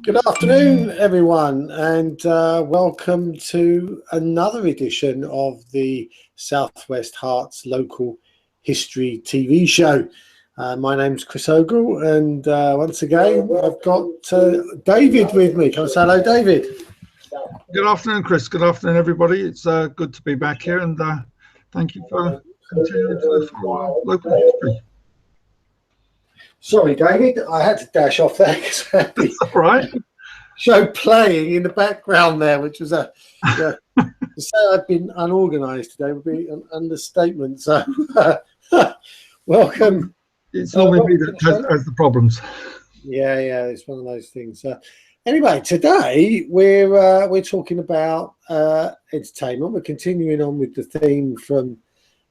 Good afternoon, everyone, and welcome to another edition of the Southwest Herts local history TV show. My name's Chris Ogle, and once again, I've got David with me. Come and say hello, David. Good afternoon, Chris. Good afternoon, everybody. It's good to be back here, and thank you for continuing to follow local history. Sorry, David, I had to dash off there because I had the right. show playing in the background there, which was to say I've been unorganised today would be an understatement. So, welcome. It's normally me that has the problems. Yeah, it's one of those things. Anyway, today we're talking about entertainment. We're continuing on with the theme from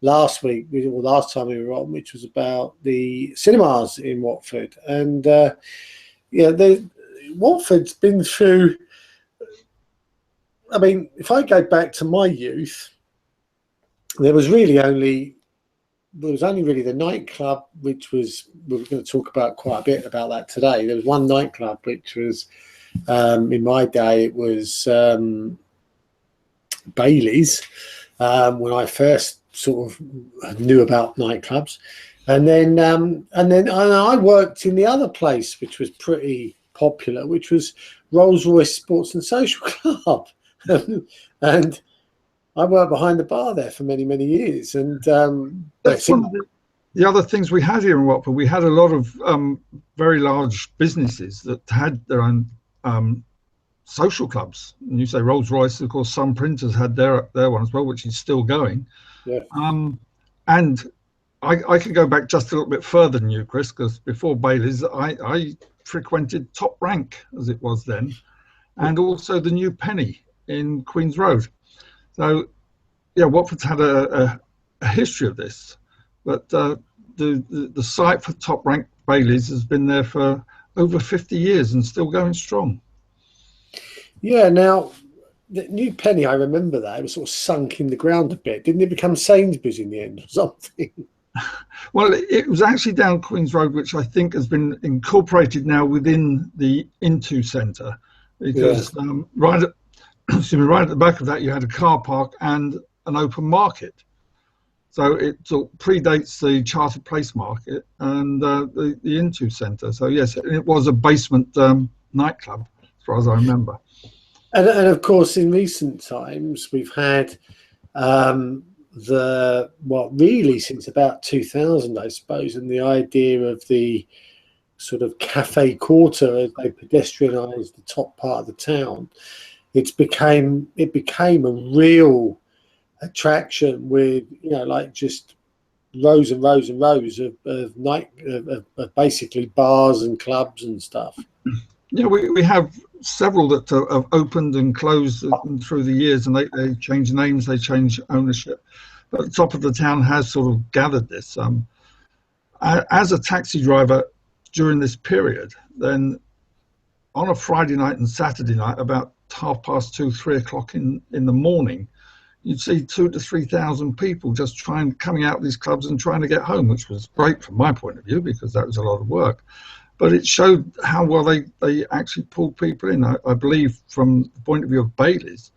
last week, or last time we were on, which was about the cinemas in Watford. And Watford's been through, I mean, if I go back to my youth, there was only really the nightclub, which was, we're going to talk about quite a bit about that today. There was one nightclub, which was, in my day, it was Bailey's, when I first sort of knew about nightclubs. And then I worked in the other place, which was pretty popular, which was Rolls-Royce Sports and Social Club. And I worked behind the bar there for many years. And that's one of the other things we had here in Watford. We had a lot of very large businesses that had their own social clubs. And you say Rolls-Royce, of course, some printers had their one as well, which is still going. Yeah. And I could go back just a little bit further than you, Chris, because before Bailey's, I frequented Top Rank, as it was then, and also the New Penny in Queen's Road. So, yeah, Watford's had a history of this, but the site for Top Rank Bailey's has been there for over 50 years and still going strong. Yeah, now, the New Penny, I remember that. It was sort of sunk in the ground a bit. Didn't it become Sainsbury's in the end or something? Well, it was actually down Queen's Road, which I think has been incorporated now within the Into Centre, because right at the back of that you had a car park and an open market. So it sort of predates the Chartered Place Market and the Into Centre. So yes, it was a basement nightclub, as far as I remember. And of course, in recent times, we've had really since about 2000, I suppose, and the idea of the sort of cafe quarter as they pedestrianised the top part of the town. It became a real attraction with, like just rows and rows and rows of basically bars and clubs and stuff. Yeah, we have several that have opened and closed through the years, and they change names, they change ownership. But the top of the town has sort of gathered this. As a taxi driver during this period, then on a Friday night and Saturday night, about 2:30, 3 o'clock in the morning, you'd see 2,000 to 3,000 people just coming out of these clubs and trying to get home, which was great from my point of view, because that was a lot of work. But it showed how well they actually pulled people in. I believe from the point of view of Bailey's,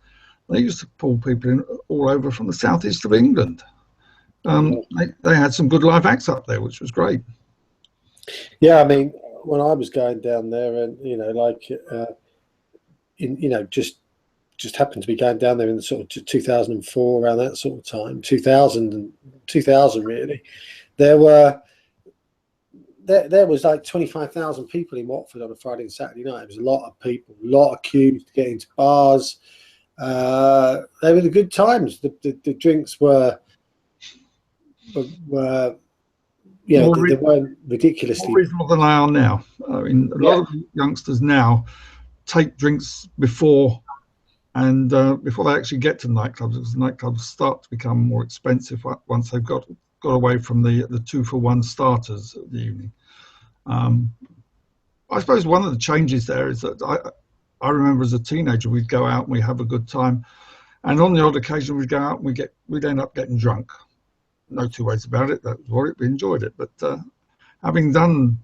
they used to pull people in all over from the southeast of England. They had some good live acts up there, which was great. Yeah, I mean, when I was going down there, and just happened to be going down there in the sort of 2004, around that sort of time, 2000 really, there was like 25,000 people in Watford on a Friday and Saturday night. It was a lot of people, a lot of queues to get into bars. They were the good times. The drinks were they weren't ridiculously more reasonable than they are now. I mean, a lot of youngsters now take drinks before they actually get to nightclubs, because nightclubs start to become more expensive once they've got away from the 2-for-1 starters of the evening. I suppose one of the changes there is that I remember as a teenager, we'd go out and we'd have a good time, and on the odd occasion we'd go out and we'd end up getting drunk. No two ways about it. That was what we enjoyed it. But having done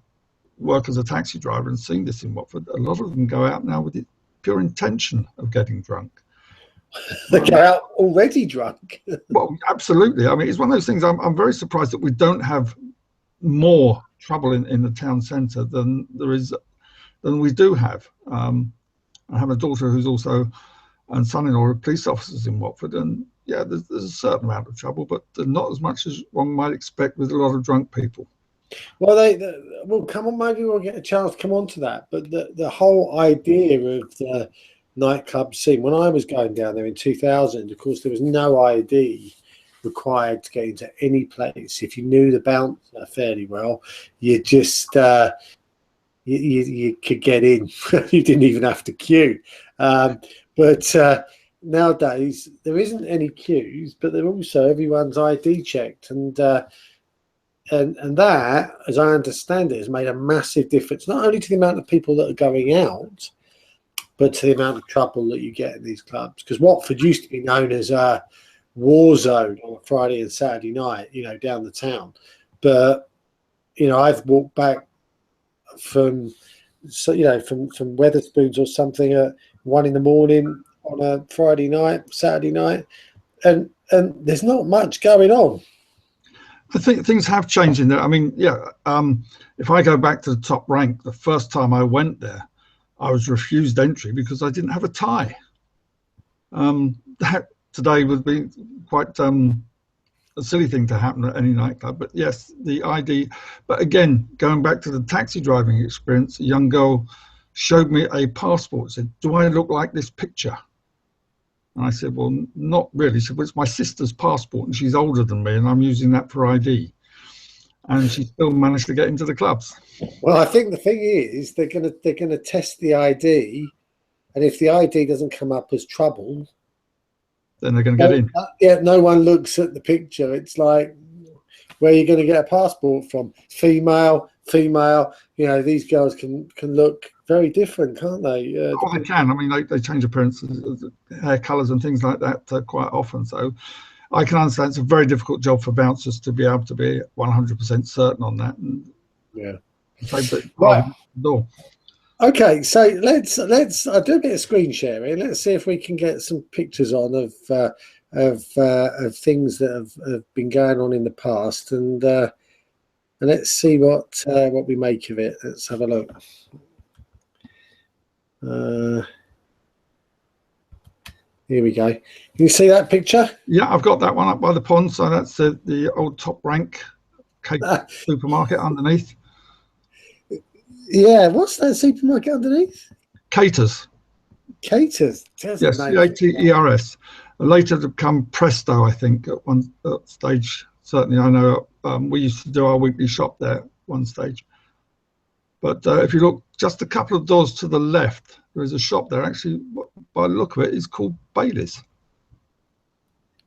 work as a taxi driver and seen this in Watford, a lot of them go out now with the pure intention of getting drunk. They go out already drunk. Well, absolutely. I mean, it's one of those things. I'm very surprised that we don't have more trouble in the town centre than we do have. I have a daughter who's also and son-in-law are police officers in Watford, and yeah, there's a certain amount of trouble, but not as much as one might expect with a lot of drunk people. Well, well, come on, maybe we'll get a chance to come on to that. But the whole idea of the nightclub scene, when I was going down there in 2000, of course, there was no ID required to get into any place. If you knew the bouncer fairly well, you just you could get in. You didn't even have to queue. But nowadays there isn't any queues, but they're also everyone's ID checked, and that, as I understand it, has made a massive difference, not only to the amount of people that are going out, but to the amount of trouble that you get in these clubs. Because Watford used to be known as a war zone on a Friday and Saturday night, you know, down the town. But, you know, I've walked back from Wetherspoons or something at 1 a.m. on a Friday night, Saturday night, and there's not much going on. I think things have changed in there. I mean, yeah, if I go back to the Top Rank, the first time I went there, I was refused entry because I didn't have a tie. That today would be quite a silly thing to happen at any nightclub. But yes, the ID. But again, going back to the taxi driving experience, a young girl showed me a passport, said, "Do I look like this picture?" And I said, "Well, not really." She said, "Well, it's my sister's passport and she's older than me and I'm using that for ID." And she still managed to get into the clubs. Well, I think the thing is they're gonna test the ID, and if the ID doesn't come up as trouble, then they're going to get in. Yeah, no one looks at the picture. It's like, where are you going to get a passport from? Female. You know, these girls can look very different, can't they? Oh, they can. I mean, they change appearances, hair colours and things like that quite often. So I can understand it's a very difficult job for bouncers to be able to be 100% certain on that. And yeah. Right. Door. Okay, so let's I'll do a bit of screen sharing. Let's see if we can get some pictures on of things that have been going on in the past, and let's see what we make of it. Let's have a look. Here we go. Can you see that picture? Yeah, I've got that one up by the pond. So that's the old Top Rank cake supermarket underneath. Yeah, what's that supermarket underneath? Caters. Caters. Yes, Caters. Later to become Presto, I think, at one stage. Certainly, I know we used to do our weekly shop there at one stage. But if you look just a couple of doors to the left, there is a shop there. Actually, by the look of it, it's called Bailey's.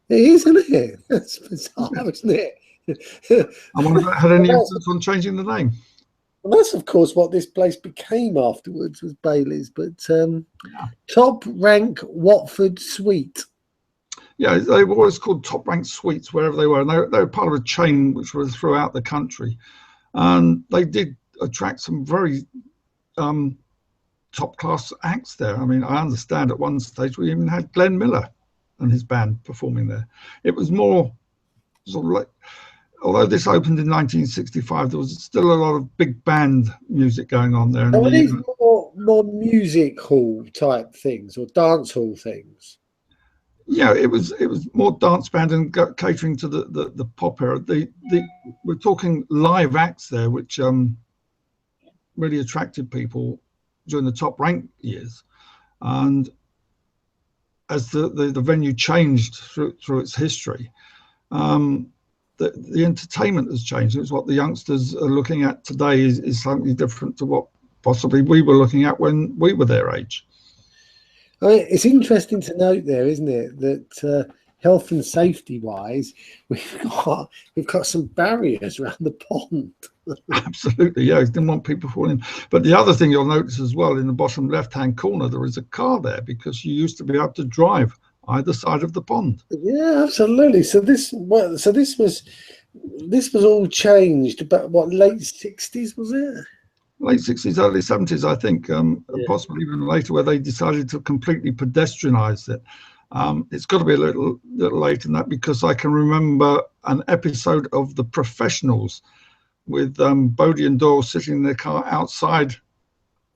It is, isn't it? That's bizarre, isn't it? I wonder if that had any influence on changing the name. Well, that's of course what this place became afterwards, was Bailey's. But Top Rank Watford Suite. Yeah, they were always called Top Rank Suites wherever they were, and they were part of a chain which was throughout the country, and they did attract some very top class acts there. I mean, I understand at one stage we even had Glenn Miller and his band performing there. It was more sort of like, although this opened in 1965, there was still a lot of big band music going on there. And these more music hall type things or dance hall things? Yeah, it was more dance band and catering to the pop era. We're talking live acts there, which really attracted people during the Top Rank years. And as the venue changed through its history, the entertainment has changed. It's what the youngsters are looking at today is something different to what possibly we were looking at when we were their age. I mean, it's interesting to note there, isn't it, that health and safety wise, we've got some barriers around the pond. Absolutely, yeah. Didn't want people falling. But the other thing you'll notice as well, in the bottom left-hand corner, there is a car there because you used to be able to drive either side of the pond. Yeah, absolutely. So this was all changed. But what, late 60s was it? late 60s, early 70s, I think, possibly even later, where they decided to completely pedestrianize it. It's got to be a little late in that, because I can remember an episode of The Professionals with Bodie and Doyle sitting in their car outside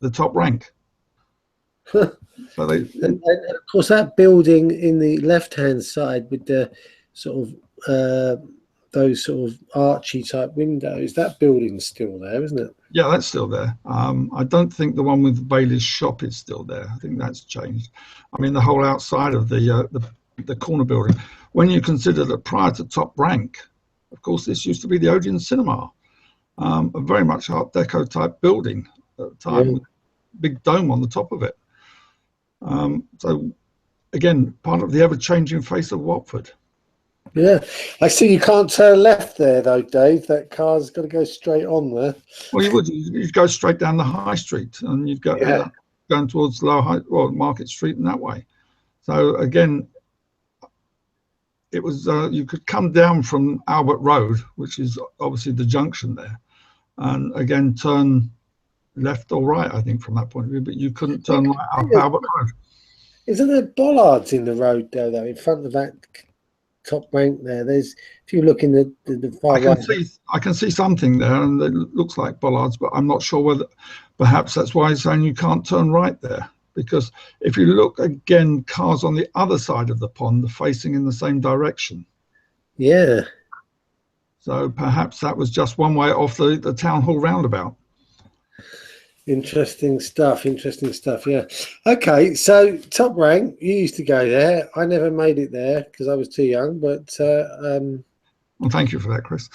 the Top Rank. So and of course, that building in the left-hand side with the sort of those sort of archy type windows, that building's still there, isn't it? Yeah, that's still there. I don't think the one with Bailey's shop is still there. I think that's changed. I mean, the whole outside of the corner building. When you consider that prior to Top Rank, of course, this used to be the Odeon Cinema, a very much Art Deco type building at the time, with a big dome on the top of it. So, again, part of the ever-changing face of Watford. Yeah, I see you can't turn left there though, Dave. That car's got to go straight on there. Well, you'd go straight down the High Street, and you'd go going towards Market Street in that way. So again, it was you could come down from Albert Road, which is obviously the junction there, and again turn left or right, I think, from that point of view. But you couldn't turn right up Albert Road. Isn't there bollards in the road though, in front of that Top Rank there? There's, if you look in the far right, I can see something there, and it looks like bollards, but I'm not sure whether perhaps that's why he's saying you can't turn right there, because if you look again, cars on the other side of the pond are facing in the same direction. Yeah, so perhaps that was just one way off the town hall roundabout. Interesting stuff. Yeah. Okay, so Top Rank, you used to go there. I never made it there because I was too young, but well, thank you for that, Chris.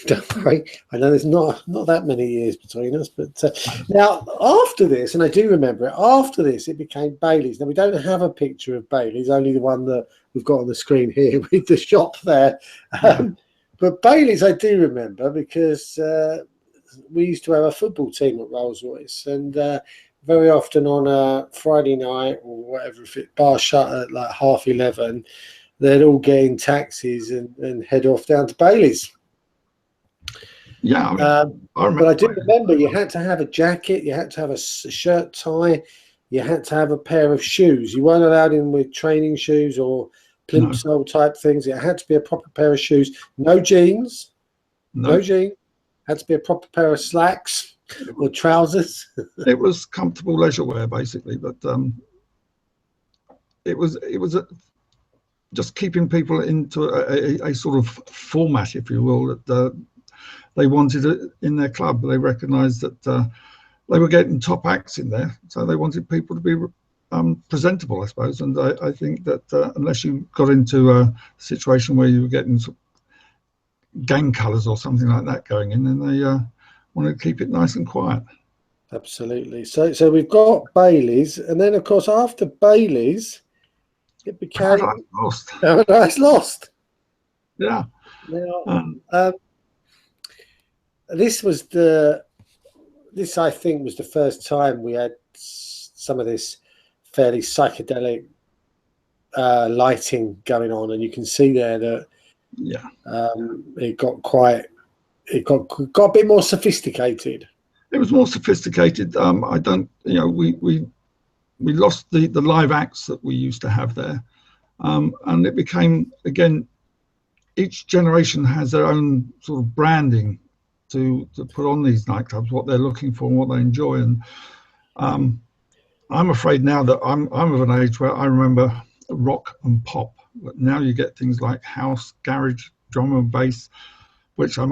Don't worry. I know there's not that many years between us, but now after this, and I do remember it, after this it became Bailey's. Now we don't have a picture of Bailey's, only the one that we've got on the screen here with the shop there. But Bailey's I do remember, because we used to have a football team at Rolls-Royce, and very often on a Friday night or whatever, if it bar shut at like 11:30, they'd all get in taxis and head off down to Bailey's. Yeah, I remember. But I do remember you had to have a jacket, you had to have a shirt tie, you had to have a pair of shoes. You weren't allowed in with training shoes or plimsoll type things. It had to be a proper pair of shoes. No jeans. No jeans. Had to be a proper pair of slacks or trousers. It was comfortable leisure wear, basically, but it was just keeping people into a sort of format, if you will, that they wanted it in their club. They recognised that they were getting top acts in there, so they wanted people to be presentable, I suppose. And I think that unless you got into a situation where you were getting gang colours or something like that going in, and they wanted to keep it nice and quiet. Absolutely. So we've got Bailey's, and then of course after Bailey's it became Paradise Lost. Yeah. Now, this I think was the first time we had some of this fairly psychedelic lighting going on, and you can see there that it got a bit more sophisticated. It was more sophisticated. We lost the live acts that we used to have there, and it became, again, each generation has their own sort of branding to put on these nightclubs, what they're looking for and what they enjoy. And I'm afraid now that I'm of an age where I remember rock and pop. But now you get things like house, garage, drum and bass, which I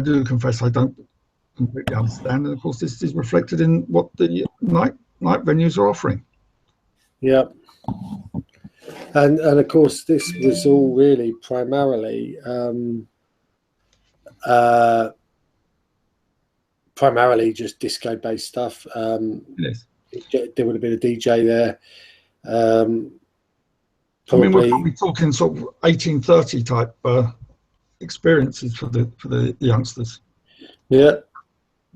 do confess I don't completely understand. And of course, this is reflected in what the night venues are offering. Yeah, and of course, this was all really primarily just disco-based stuff. Yes, there would have been a DJ there. We're probably talking sort of 1830 type experiences for the youngsters. Yeah.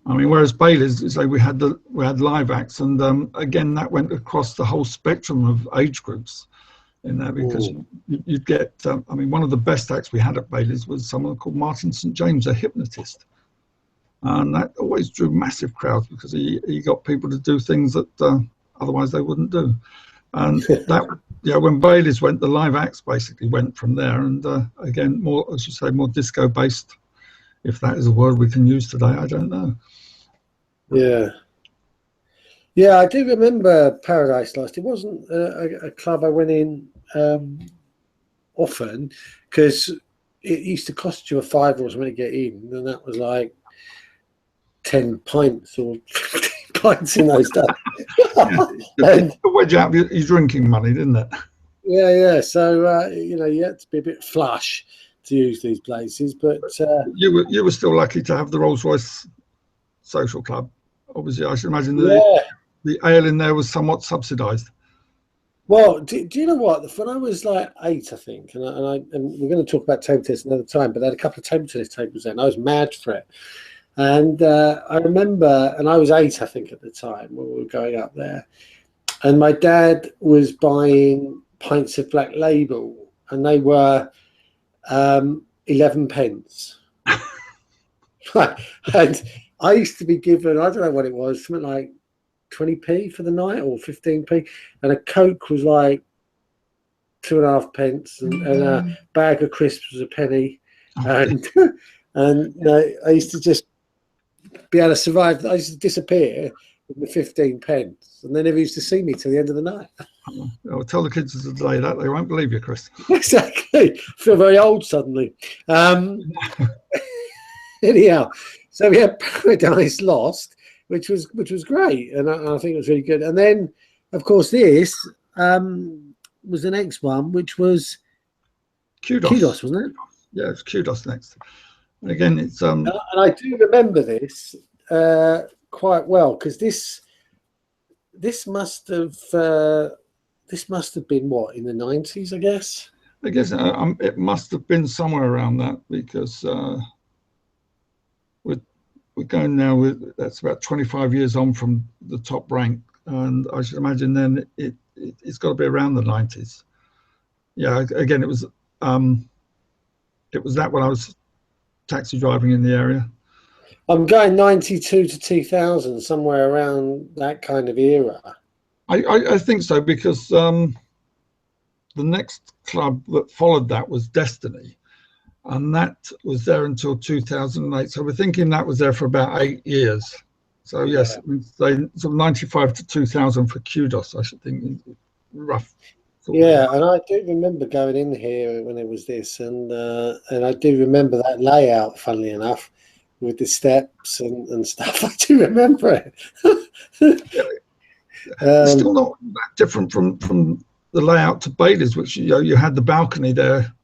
I mean, whereas Bailey's, we had live acts, and again that went across the whole spectrum of age groups in there, because you'd get. One of the best acts we had at Bailey's was someone called Martin St James, a hypnotist, and that always drew massive crowds because he got people to do things that otherwise they wouldn't do. And that, when Bailey's went, the live acts basically went from there. And again, more, as you say, more disco based, if that is a word we can use today. I don't know. Yeah, I do remember Paradise Lost. It wasn't a club I went in often because it used to cost you a £5 or something to get in, and that was like 10 pints or 15 pints in those days. It wedged out your drinking money, didn't it? Yeah. So you had to be a bit flush to use these places, but you were still lucky to have the Rolls-Royce Social Club. Obviously, I should imagine the ale in there was somewhat subsidised. Well, do you know what? When I was like 8, I think, and we're going to talk about table tennis another time, but they had a couple of table tennis tables there, and I was mad for it. And I remember, and I was 8, I think, at the time when we were going up there, and my dad was buying pints of Black Label, and they were 11 pence. And I used to be given, I don't know what it was, something like 20p for the night or 15p, and a Coke was like 2.5 pence, and a bag of crisps was a penny, and I used to just be able to survive. I used to disappear with the 15 pence, and they never used to see me till the end of the night. I'll tell the kids today that they won't believe you, Chris. Exactly. I feel very old suddenly. Anyhow, so we had Paradise Lost, which was great, and I think it was really good. And then, of course, this was the next one, which was Kudos, wasn't it? Yeah, it's Kudos next. And again, it's and I do remember this quite well because this must have been what, in the 90s, I guess. I guess it must have been somewhere around that because we're going now that's about 25 years on from the top rank, and I should imagine then it's got to be around the 90s. Yeah, again, it was that when I was taxi driving in the area. I'm going 92 to 2000, somewhere around that kind of era. I think so, because the next club that followed that was Destiny, and that was there until 2008. So we're thinking that was there for about 8 years. So yes, yeah. So 95 to 2000 for Kudos, I should think, rough. Yeah, and I do remember going in here when it was this, and I do remember that layout, funnily enough, with the steps and stuff. I do remember it. It's still not that different from the layout to Bailey's, which you had the balcony there,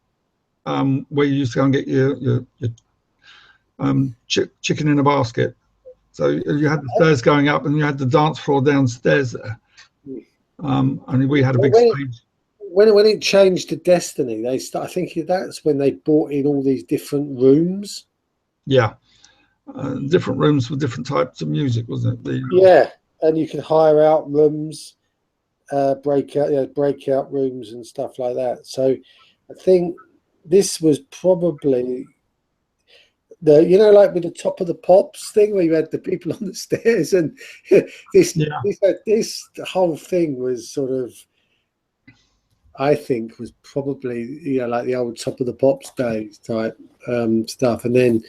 where you used to go and get your chicken in a basket. So you had the stairs going up, and you had the dance floor downstairs there. And we had a big stage. When it changed to Destiny, I think that's when they brought in all these different rooms. Yeah, different rooms with different types of music, wasn't it? Yeah, and you could hire out rooms, breakout rooms and stuff like that. So I think this was probably like with the Top of the Pops thing, where you had the people on the stairs, and this whole thing was sort of, I think, was probably like the old Top of the Pops days type stuff. And then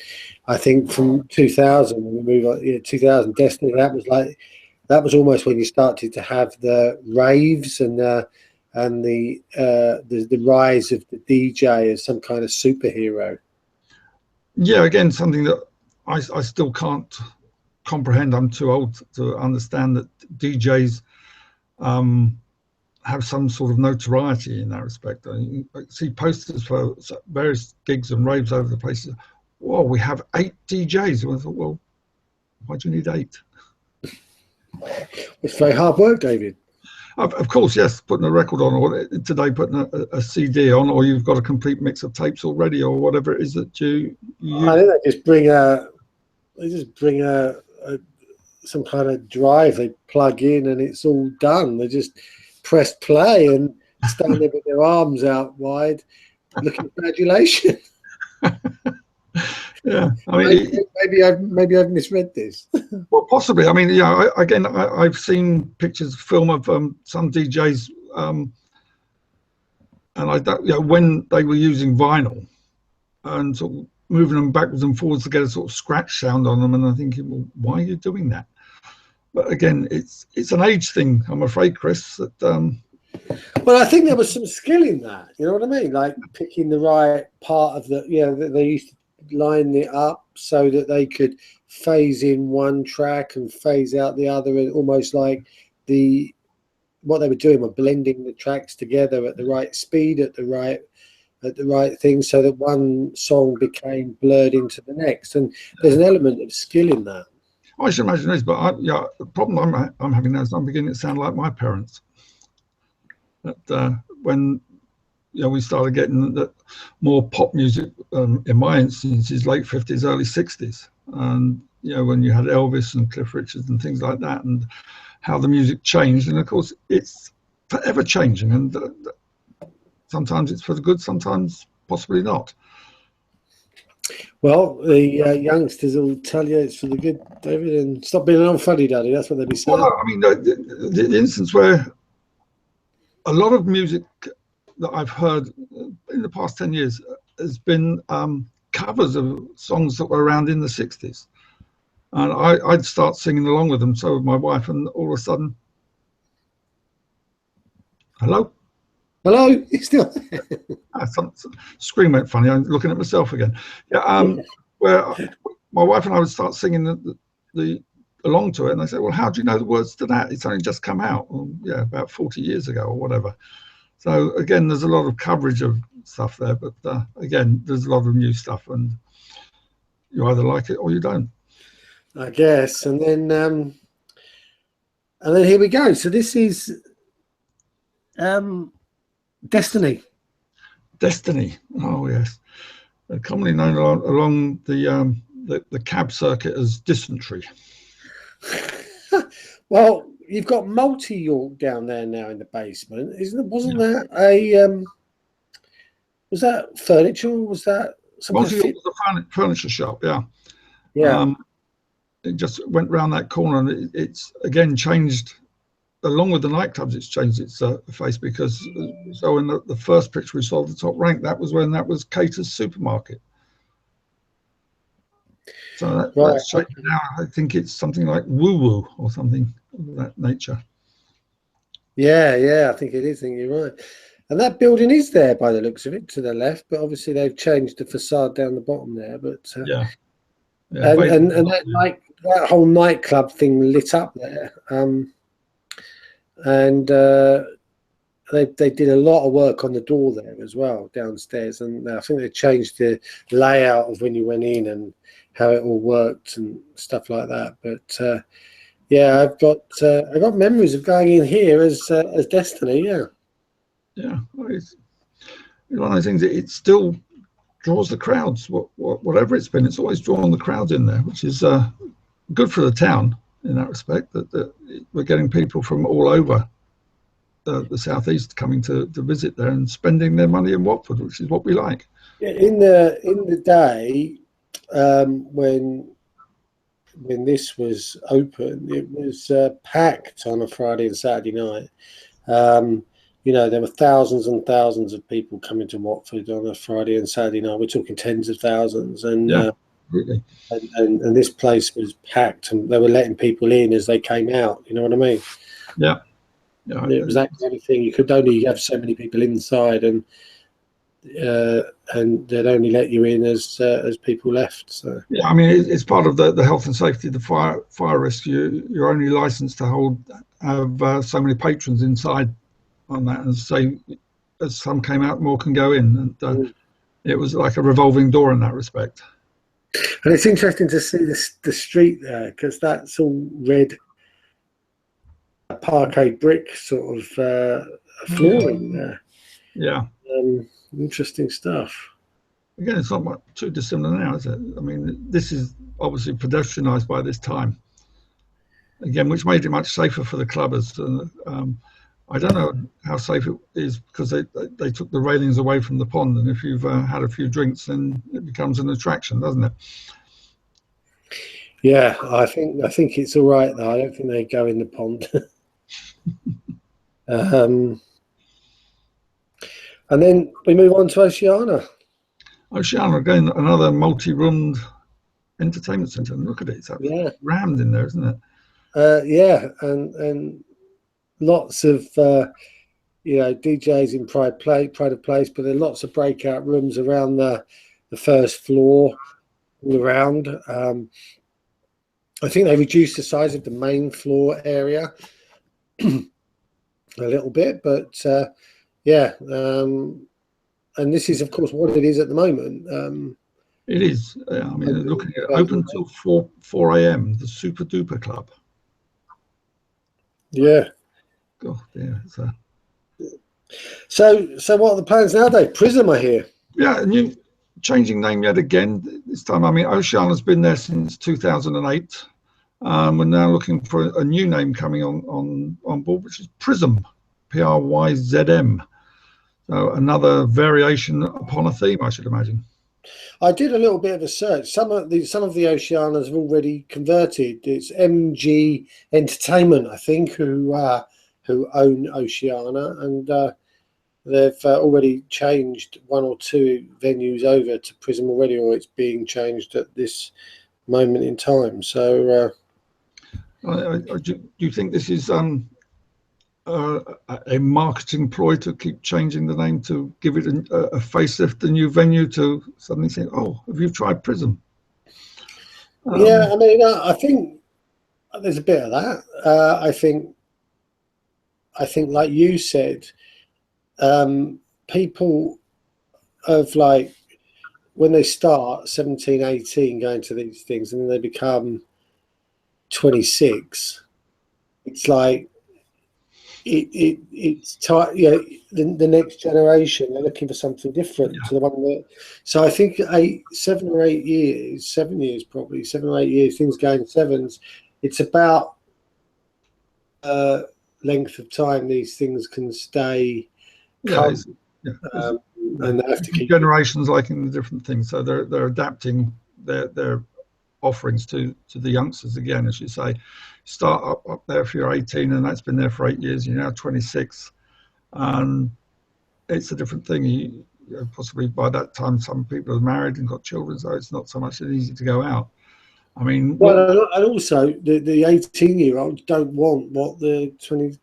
I think from 2000, when we move on, 2000 Destiny, that was almost when you started to have the raves and the rise of the DJ as some kind of superhero. Yeah, again, something that I still can't comprehend. I'm too old to understand that DJs have some sort of notoriety in that respect. I see posters for various gigs and raves over the place. Whoa, we have 8 DJs. And I thought, well, why do you need 8? It's very hard work, David. Of course, yes, putting a record on, or today putting a CD on, or you've got a complete mix of tapes already, or whatever it is that you I think they just bring some kind of drive they plug in, and it's all done. They just press play and stand there with their arms out wide, looking for adulation. Yeah, I mean, maybe I've misread this. well, possibly. I mean, yeah. I've seen pictures, film of some DJs, and when they were using vinyl and sort of moving them backwards and forwards to get a sort of scratch sound on them, and I'm thinking, well, why are you doing that? But again, it's an age thing, I'm afraid, Chris. That well, I think there was some skill in that. You know what I mean? Like picking the right part of the. They used to line it up so that they could phase in one track and phase out the other, and almost like what they were doing were blending the tracks together at the right speed, at the right thing, so that one song became blurred into the next. And there's an element of skill in that. I should imagine it is, but the problem I'm having now is I'm beginning to sound like my parents. That when we started getting that more pop music, in my instance, is late 50s, early 60s, and when you had Elvis and Cliff Richards and things like that, and how the music changed, and of course it's forever changing, and sometimes it's for the good, sometimes possibly not. Well, the youngsters will tell you it's for the good, David, and stop being an old fuddy duddy. That's what they'll be saying. Well, I mean, the instance where a lot of music that I've heard in the past 10 years has been covers of songs that were around in the 60s. And I'd start singing along with them, so would my wife, and all of a sudden, hello? Hello? You still some screen went funny. I'm looking at myself again. Yeah, where my wife and I would start singing the along to it, and I say, well, how do you know the words to that? It's only just come out. Well, yeah, about 40 years ago or whatever. So again, there's a lot of coverage of stuff there, but again, there's a lot of new stuff, and you either like it or you don't, I guess. And then here we go. So this is Destiny. Oh yes, commonly known along the cab circuit as dysentery. Well, you've got multi-York down there now in the basement, isn't it? Wasn't that was that furniture? Or was that multi-York was a furniture shop? Yeah. Yeah. It just went round that corner, and it's again changed. Along with the nightclubs, it's changed its face, because so in the first picture we saw the top rank, that was when that was Cater's supermarket. So that's changed now. I think it's something like Woo Woo or something of that nature. Yeah, I think it is. I think you're right. And that building is there by the looks of it to the left, but obviously they've changed the facade down the bottom there. But and that whole nightclub thing lit up there. And they did a lot of work on the door there as well downstairs, and I think they changed the layout of when you went in and how it all worked and stuff like that. But yeah, I've got memories of going in here as Destiny. Yeah, well, it's one of those things that it still draws the crowds. Whatever it's been, it's always drawn the crowds in there, which is good for the town in that respect, that we're getting people from all over the southeast coming to visit there and spending their money in Watford, which is what we like. Yeah, in the day when this was open, it was packed on a Friday and Saturday night. There were thousands and thousands of people coming to Watford on a Friday and Saturday night. We're talking tens of thousands, and really. And this place was packed, and they were letting people in as they came out. You know what I mean? Yeah. It was that kind of thing. You could only have so many people inside, and they'd only let you in as people left. So yeah, I mean, it's part of the health and safety, the fire risk. You're only licensed to have so many patrons inside on that, and say as some came out, more can go in, and it was like a revolving door in that respect. And it's interesting to see the street there, because that's all red parquet brick sort of flooring there. Yeah. Interesting stuff. Again, it's not too dissimilar now, is it? I mean, this is obviously pedestrianised by this time. Again, which made it much safer for the clubbers. I don't know how safe it is because they took the railings away from the pond, and if you've had a few drinks, then it becomes an attraction, doesn't it? Yeah, I think it's all right though. I don't think they go in the pond. And then we move on to Oceana. Oceana, again, another multi-roomed entertainment centre. Look at it, it's rammed in there, isn't it? Yeah, and lots of DJs in pride of place, but there are lots of breakout rooms around the first floor all around. I think they reduced the size of the main floor area a little bit, but and this is of course what it is at the moment. It is. I mean, looking at it, open till 4 a.m. The Super Duper Club. Yeah. God, yeah. So what are the plans nowadays? Prism, I hear. Yeah, new changing name yet again. This time, I mean, Oceana's been there since 2008. We're now looking for a new name coming on board, which is Prism, Pryzm. So another variation upon a theme, I should imagine. I did a little bit of a search. Some of the Oceanas have already converted. It's MG Entertainment, I think, who own Oceana, and they've already changed one or two venues over to Prism already, or it's being changed at this moment in time. So, do you think this is a marketing ploy to keep changing the name to give it a facelift, a new venue, to suddenly say, "Oh, have you tried Prism?" Yeah, I mean, I think there's a bit of that. I think, like you said, people of like when they start 17, 18 going to these things, and then they become 26. It's like it's time. The next generation, they're looking for something different to the one that. So I think 7 or 8 years, 7 years probably, 7 or 8 years, things going sevens. It's about length of time these things can stay. And they have to keep generations liking the different things, so they're adapting their offerings to the youngsters again, as you say. Start up there if you're 18, and that's been there for 8 years. You're now 26, and it's a different thing. Possibly by that time, some people are married and got children, so it's not so much easy to go out. I mean, and also the 18-year-olds don't want what the 20,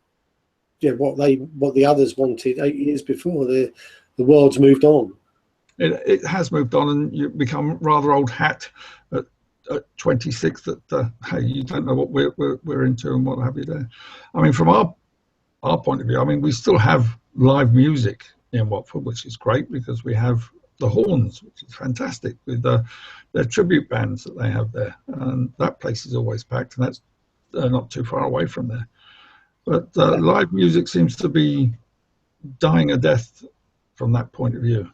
what the others wanted 8 years before. The world's moved on. It has moved on, and you become rather old hat at 26 that hey, you don't know what we're into and what have you there. I mean, from our point of view, I mean, we still have live music in Watford, which is great because we have the Horns, which is fantastic, with their tribute bands that they have there, and that place is always packed, and that's not too far away from there. But live music seems to be dying a death from that point of view.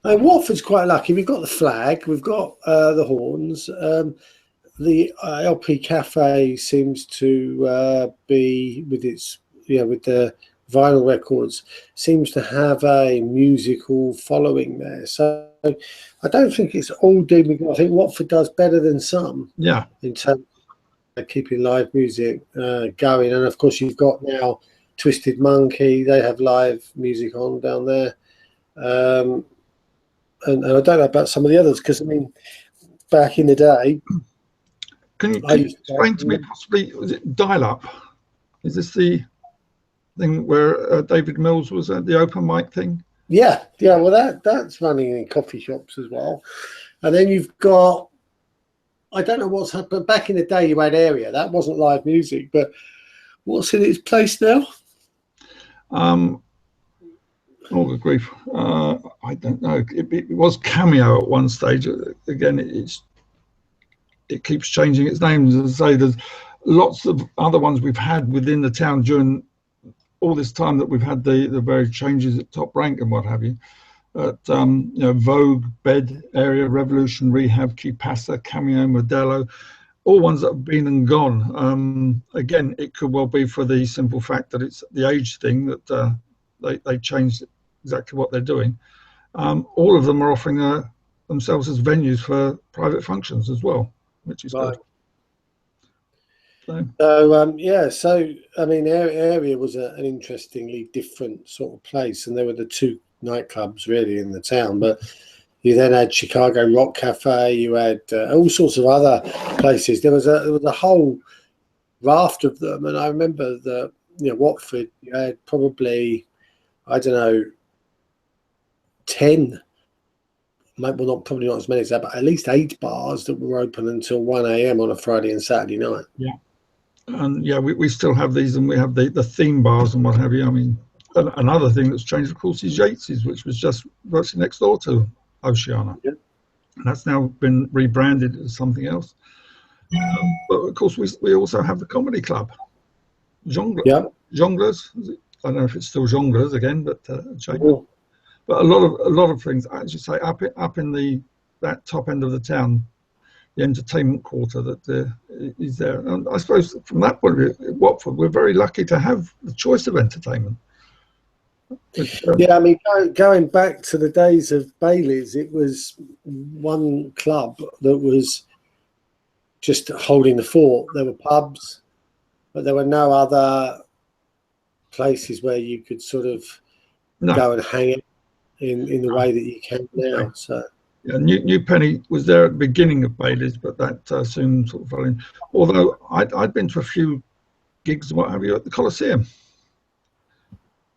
And Watford's quite lucky. We've got the flag, we've got the Horns. The LP Cafe seems to be with its with the vinyl records, seems to have a musical following there. So I don't think it's all doom and gloom. I think Watford does better than some. Yeah. In terms of keeping live music going, and of course you've got now Twisted Monkey. They have live music on down there. And I don't know about some of the others, because I mean, back in the day. Can you explain to me possibly, was it dial-up? Is this the thing where David Mills was at the open mic thing? Yeah. Well, that's running in coffee shops as well. And then you've got, I don't know what's happened. Back in the day, you had area. That wasn't live music, but what's in its place now? Oh, good grief. I don't know. It was Cameo at one stage. Again, it keeps changing its names. As I say, there's lots of other ones we've had within the town during all this time that we've had the various changes at Top Rank and what have you. But, Vogue, Bed Area, Revolution, Rehab, Key Passa, Cameo, Modelo, all ones that have been and gone. Again, it could well be for the simple fact that it's the age thing that they changed exactly what they're doing. All of them are offering themselves as venues for private functions as well, which is good. So I mean, our area was an interestingly different sort of place, and there were the two nightclubs really in the town, but you then had Chicago Rock Cafe, you had all sorts of other places. There was a whole raft of them, and I remember that, you know, Watford, you had probably, I don't know, 10, well, probably not as many as that, but at least 8 bars that were open until 1 a.m. on a Friday and Saturday night. Yeah. And yeah, we still have these, and we have the theme bars and what have you. I mean, another thing that's changed, of course, is Yates's, which was just virtually next door to Oceana. Yeah. And that's now been rebranded as something else. But of course, we also have the comedy club, Jongleurs. I don't know if it's still Jongleurs again, but but a lot of things, as you say, up in that top end of the town, the entertainment quarter that is there. And I suppose from that point of view, Watford, we're very lucky to have the choice of entertainment. Yeah, I mean, going back to the days of Bailey's, it was one club that was just holding the fort. There were pubs, but there were no other places where you could sort of go and hang it in the way that you can now. So. Yeah, New Penny was there at the beginning of Bailey's, but that soon sort of fell in. Although I'd been to a few gigs and what have you at the Coliseum,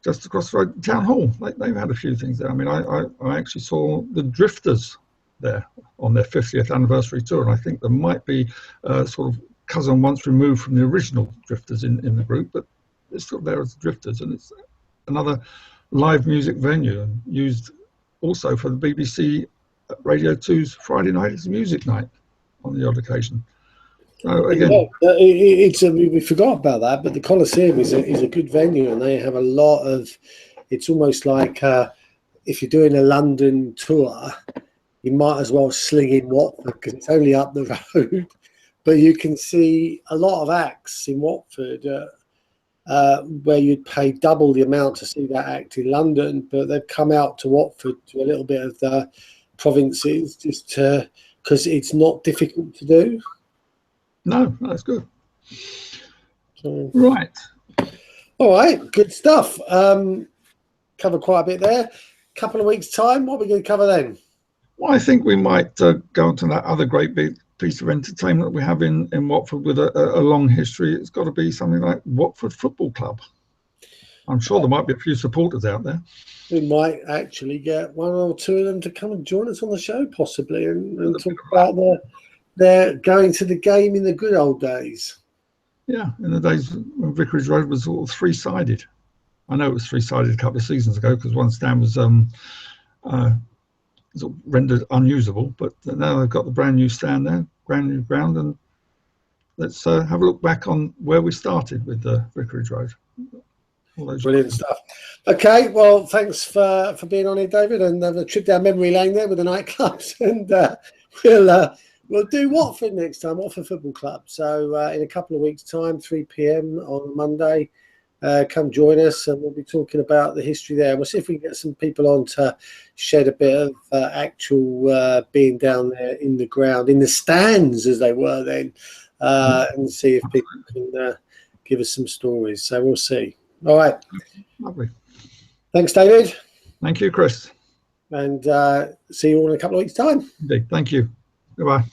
just across the road, Town Hall. They've had a few things there. I mean, I actually saw the Drifters there on their 50th anniversary tour, and I think there might be sort of cousin once removed from the original Drifters in the group, but they're still there as the Drifters, and it's another live music venue and used also for the BBC Radio 2's Friday night is music night on the odd occasion. So again, we forgot about that, but the Coliseum is a good venue, and they have a lot of. It's almost like if you're doing a London tour, you might as well sling in Watford because it's only up the road. But you can see a lot of acts in Watford where you'd pay double the amount to see that act in London, but they've come out to Watford to a little bit of the provinces just because it's not difficult to do. No, that's good. Right. All right, good stuff. Covered quite a bit there. Couple of weeks' time, what are we going to cover then? Well, I think we might go on to that other great big piece of entertainment that we have in Watford with a long history. It's got to be something like Watford Football Club. I'm sure there might be a few supporters out there. We might actually get one or two of them to come and join us on the show, possibly, and talk about their going to the game in the good old days. Yeah, in the days when Vicarage Road was sort of three-sided. I know it was three-sided a couple of seasons ago because one stand was sort of rendered unusable, but now they've got the brand new stand there, brand new ground, and let's have a look back on where we started with the Vicarage Road. Brilliant stuff. Okay, well, thanks for being on here, David, and have a trip down memory lane there with the nightclubs, and we'll do Watford next time, Watford Football Club. So in a couple of weeks' time, 3 p.m. on Monday, come join us, and we'll be talking about the history there. We'll see if we can get some people on to shed a bit of actual being down there in the ground, in the stands as they were then, and see if people can give us some stories. So we'll see. All right. Lovely. Thanks, David. Thank you, Chris. And see you all in a couple of weeks' time. Indeed. Thank you. Goodbye.